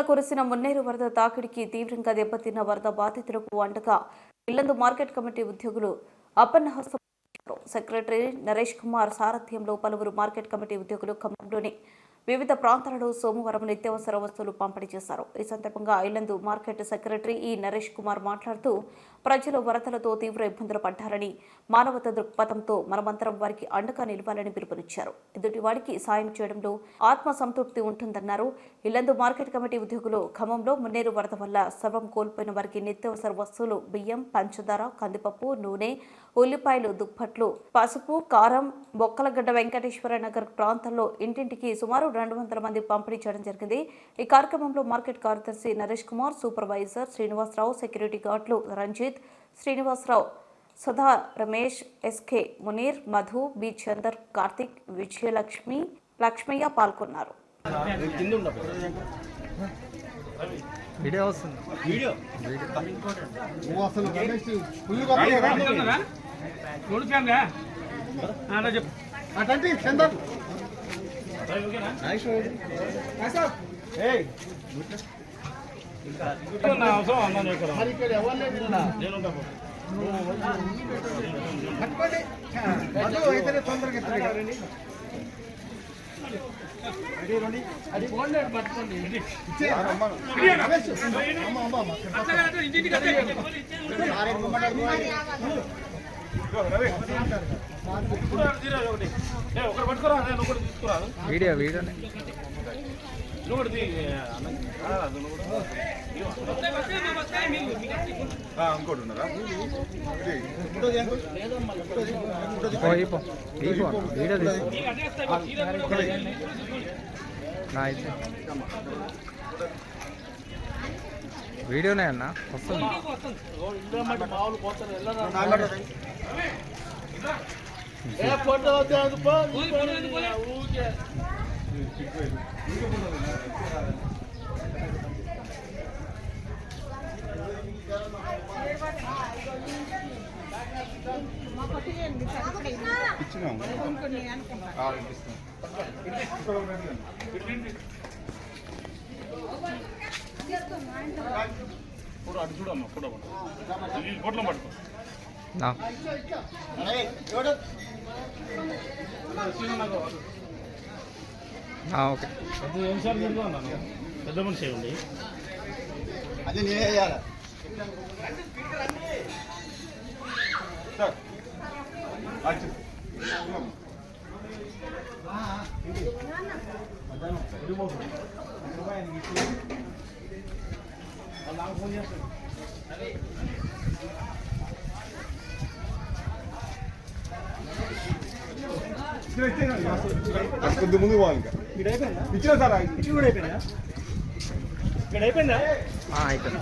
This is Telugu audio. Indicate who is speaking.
Speaker 1: కురిసిన మున్నేరు వరద తాకిడికి తీవ్రంగా దెబ్బతిన్న వరద బాధితులకు అండగా ఇల్లందు మార్కెట్ కమిటీ ఉద్యోగులు అపన్నహస్తం సెక్రటరీ నరేష్ కుమార్ సారథ్యంలో పలువురు మార్కెట్ కమిటీ ఉద్యోగులు ఖమ్మంలోని వివిధ ప్రాంతాలలో సోమవారం నిత్యావసర వస్తువులు పంపిణీ చేశారు. ఈ సందర్భంగా ఇల్లందు మార్కెట్ సెక్రటరీ నరేష్ కుమార్ మాట్లాడుతూ ప్రజలు వరదలతో తీవ్ర ఇబ్బందులు పడ్డారని, మానవత దృక్పథంతో మనమంతరం వారికి అండగా నిలవాలని పిలుపునిచ్చారు. ఎదుటివాడికి సాయం చేయడంలో ఆత్మ సంతృప్తి ఉంటుందన్నారు. ఇల్లందు మార్కెట్ కమిటీ ఉద్యోగులు ఖమ్మంలో మున్నేరు వరద వల్ల సర్వం కోల్పోయిన వారికి నిత్యావసర వస్తువులు బియ్యం, పంచదార, కందిపప్పు, నూనె, ఉల్లిపాయలు, దుప్పట్లు, పసుపు, కారం, బొక్కలగడ్డ వెంకటేశ్వర నగర్ ప్రాంతాల్లో ఇంటింటికి సుమారు 200 మంది పంపిణీ చేయడం జరిగింది. ఈ కార్యక్రమంలో మార్కెట్ కార్యదర్శి నరేష్ కుమార్, సూపర్వైజర్ శ్రీనివాసరావు, సెక్యూరిటీ గార్డులు రంజిత్, శ్రీనివాసరావు, సుధా, రమేష్, ఎస్కే, మునీర్, మధు, బి చందర్, కార్తిక్, విజయలక్ష్మి, లక్ష్మయ్య పాల్గొన్నారు.
Speaker 2: వీడియో ఇంకోటి ఉన్నారా?
Speaker 3: వీడియోనే అన్న వస్తుంది.
Speaker 2: చూడమ్మా ఫోటో పట్టుకో.
Speaker 3: ఓకే,
Speaker 2: పెద్ద మనిషి ఉంది
Speaker 4: అది నేనే వేయాలి.
Speaker 2: కొద్ది ముందు పోవాలి. ఇంకా ఇచ్చిన సార్ కూడా అయిపోయిందా? ఇక్కడ అయిపోయిందా?
Speaker 3: అయిపోయింది.